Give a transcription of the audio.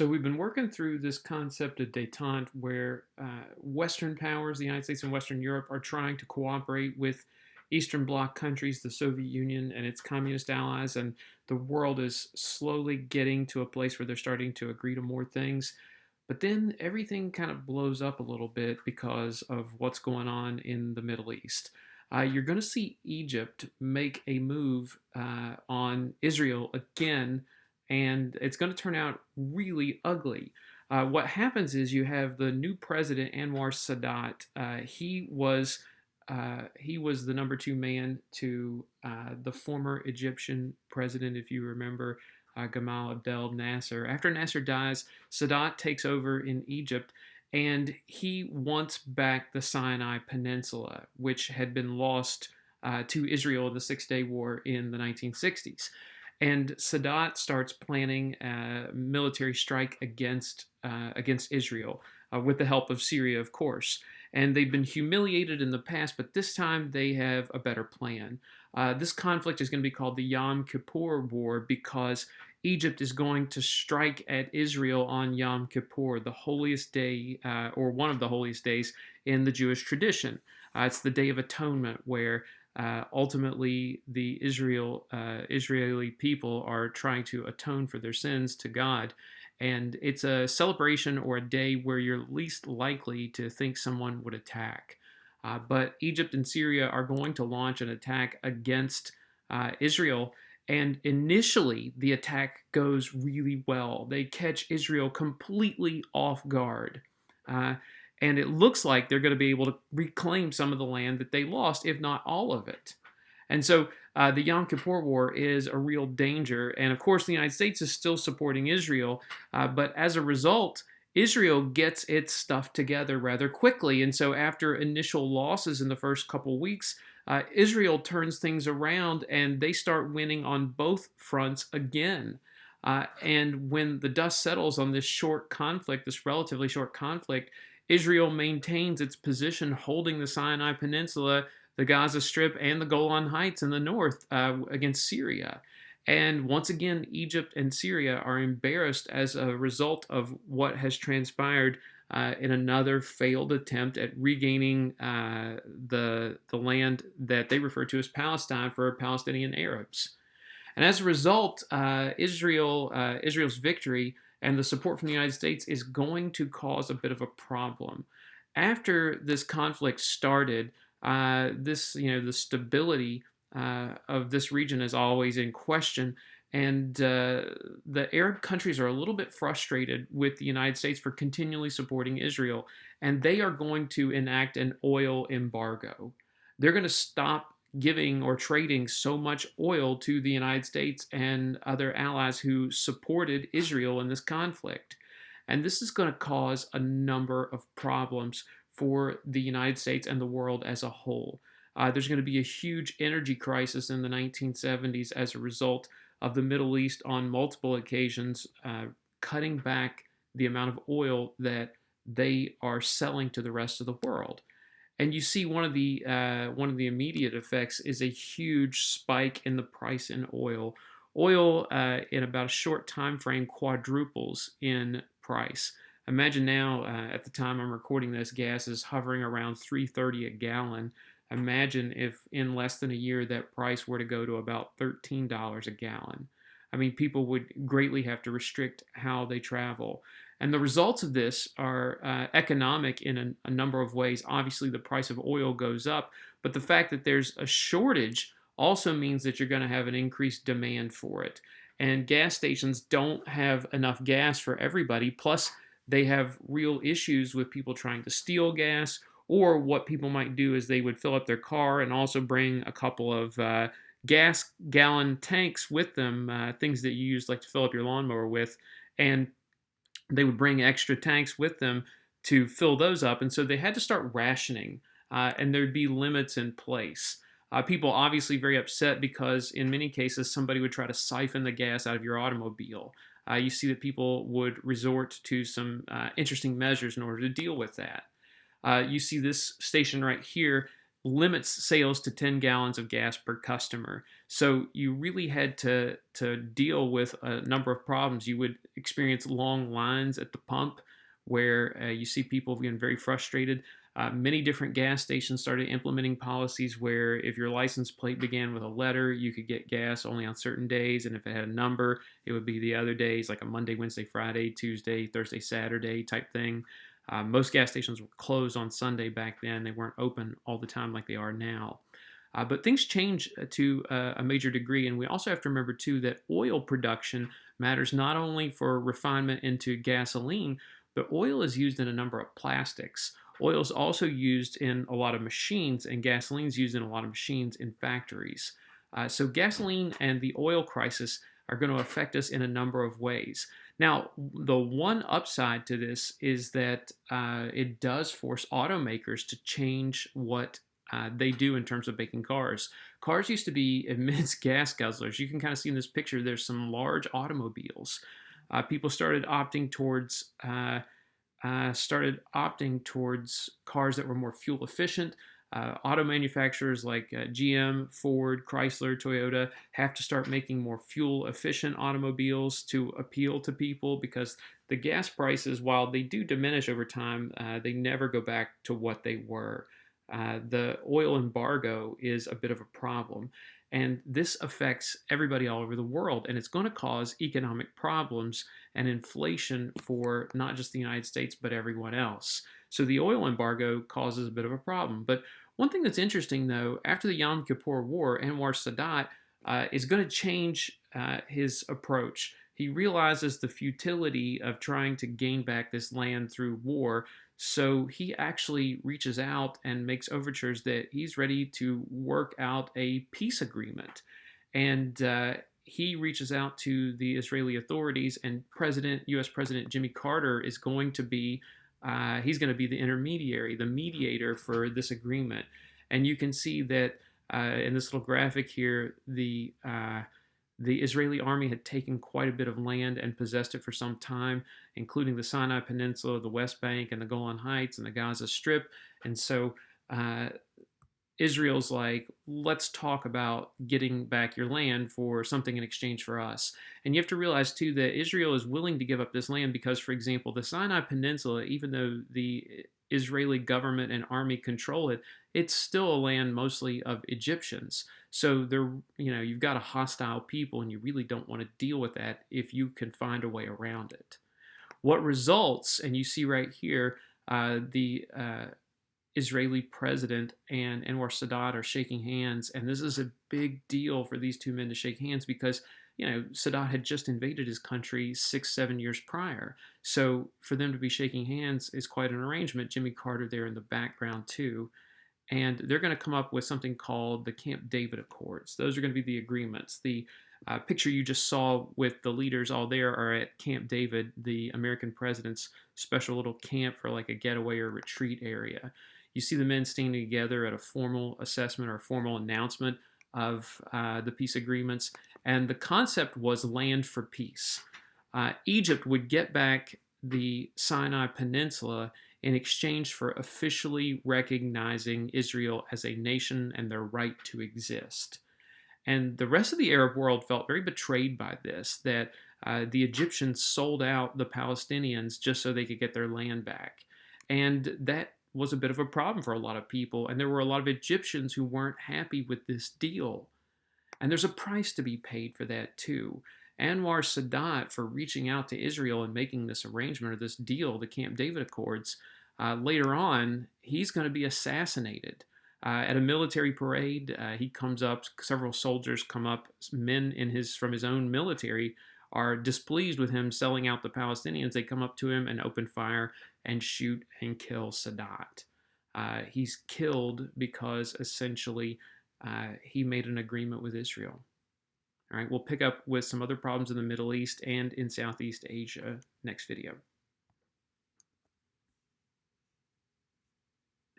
So we've been working through this concept of détente where Western powers, the United States and Western Europe, are trying to cooperate with Eastern Bloc countries, the Soviet Union and its communist allies, and the world is slowly getting to a place where they're starting to agree to more things. But then everything kind of blows up a little bit because of what's going on in the Middle East. You're going to see Egypt make a move on Israel again, and it's going to turn out really ugly. What happens is you have the new president, Anwar Sadat. He was the number two man to the former Egyptian president, if you remember, Gamal Abdel Nasser. After Nasser dies, Sadat takes over in Egypt, and he wants back the Sinai Peninsula, which had been lost to Israel in the Six Day War in the 1960s. And Sadat starts planning a military strike against Israel with the help of Syria, of course. And they've been humiliated in the past, but this time they have a better plan. This conflict is going to be called the Yom Kippur War because Egypt is going to strike at Israel on Yom Kippur, the holiest day, or one of the holiest days in the Jewish tradition. It's the Day of Atonement, where ultimately the Israeli people are trying to atone for their sins to God. And it's a celebration or a day where you're least likely to think someone would attack. But Egypt and Syria are going to launch an attack against Israel. And initially, the attack goes really well. They catch Israel completely off guard. Uh, and it looks like they're going to be able to reclaim some of the land that they lost, if not all of it. And so the Yom Kippur War is a real danger. And of course, the United States is still supporting Israel. But as a result, Israel gets its stuff together rather quickly. And so after initial losses in the first couple weeks, Israel turns things around and they start winning on both fronts again. And when the dust settles on this short conflict, this relatively short conflict, Israel maintains its position holding the Sinai Peninsula, the Gaza Strip, and the Golan Heights in the north against Syria. And once again, Egypt and Syria are embarrassed as a result of what has transpired in another failed attempt at regaining the land that they refer to as Palestine for Palestinian Arabs. And as a result, Israel's victory and the support from the United States is going to cause a bit of a problem. After this conflict started, the stability of this region is always in question, and the Arab countries are a little bit frustrated with the United States for continually supporting Israel, and they are going to enact an oil embargo. They're going to stop giving or trading so much oil to the United States and other allies who supported Israel in this conflict. And this is going to cause a number of problems for the United States and the world as a whole. There's going to be a huge energy crisis in the 1970s as a result of the Middle East on multiple occasions cutting back the amount of oil that they are selling to the rest of the world. And you see one of the immediate effects is a huge spike in the price in oil. Oil in about a short time frame quadruples in price. Imagine now, at the time I'm recording this, gas is hovering around $3.30 a gallon. Imagine if in less than a year that price were to go to about $13 a gallon. I mean, people would greatly have to restrict how they travel. And the results of this are economic in a number of ways. Obviously, the price of oil goes up, but the fact that there's a shortage also means that you're going to have an increased demand for it. And gas stations don't have enough gas for everybody. Plus, they have real issues with people trying to steal gas, or what people might do is they would fill up their car and also bring a couple of gas gallon tanks with them, things that you use like to fill up your lawnmower with, and they would bring extra tanks with them to fill those up. And so they had to start rationing, and there'd be limits in place. People obviously very upset because in many cases somebody would try to siphon the gas out of your automobile. You see that people would resort to some interesting measures in order to deal with that. You see this station right here limits sales to 10 gallons of gas per customer. So you really had to deal with a number of problems. You would experience long lines at the pump where you see people getting very frustrated. Many different gas stations started implementing policies where if your license plate began with a letter, you could get gas only on certain days, and if it had a number, it would be the other days, like a Monday, Wednesday, Friday, Tuesday, Thursday, Saturday type thing. Most gas stations were closed on Sunday back then. They weren't open all the time like they are now. But things change to a major degree, and we also have to remember too that oil production matters not only for refinement into gasoline, but oil is used in a number of plastics. Oil is also used in a lot of machines, and gasoline is used in a lot of machines in factories. So gasoline and the oil crisis are going to affect us in a number of ways. Now, the one upside to this is that it does force automakers to change what they do in terms of making cars. Cars used to be immense gas guzzlers. You can kind of see in this picture, there's some large automobiles. People started opting towards cars that were more fuel efficient. Auto manufacturers like GM, Ford, Chrysler, Toyota have to start making more fuel efficient automobiles to appeal to people because the gas prices, while they do diminish over time, they never go back to what they were. The oil embargo is a bit of a problem. And this affects everybody all over the world, and it's going to cause economic problems and inflation for not just the United States, but everyone else. So the oil embargo causes a bit of a problem. But one thing that's interesting, though, after the Yom Kippur War, Anwar Sadat is going to change his approach. He realizes the futility of trying to gain back this land through war, so he actually reaches out and makes overtures that he's ready to work out a peace agreement. And he reaches out to the Israeli authorities, and U.S. President Jimmy Carter is going to be he's going to be the intermediary, the mediator for this agreement. And you can see that in this little graphic here, the Israeli army had taken quite a bit of land and possessed it for some time, including the Sinai Peninsula, the West Bank, and the Golan Heights, and the Gaza Strip. And so Israel's like, let's talk about getting back your land for something in exchange for us. And you have to realize, too, that Israel is willing to give up this land because, for example, the Sinai Peninsula, even though the Israeli government and army control it, it's still a land mostly of Egyptians. So you've got a hostile people, and you really don't want to deal with that if you can find a way around it. What results, and you see right here, the Israeli president and Anwar Sadat are shaking hands, and this is a big deal for these two men to shake hands because Sadat had just invaded his country 6-7 years prior. So for them to be shaking hands is quite an arrangement. Jimmy Carter there in the background too. And they're going to come up with something called the Camp David Accords. Those are going to be the agreements. The picture you just saw with the leaders all there are at Camp David, the American president's special little camp for like a getaway or retreat area. You see the men standing together at a formal assessment or a formal announcement of the peace agreements. And the concept was land for peace. Egypt would get back the Sinai Peninsula in exchange for officially recognizing Israel as a nation and their right to exist. And the rest of the Arab world felt very betrayed by this, that the Egyptians sold out the Palestinians just so they could get their land back. And that was a bit of a problem for a lot of people. And there were a lot of Egyptians who weren't happy with this deal. And there's a price to be paid for that too. Anwar Sadat, for reaching out to Israel and making this arrangement or this deal, the Camp David Accords, later on, he's going to be assassinated. At a military parade, he comes up, several soldiers come up, men from his own military are displeased with him selling out the Palestinians. They come up to him and open fire and shoot and kill Sadat. He's killed because essentially he made an agreement with Israel. All right, we'll pick up with some other problems in the Middle East and in Southeast Asia next video.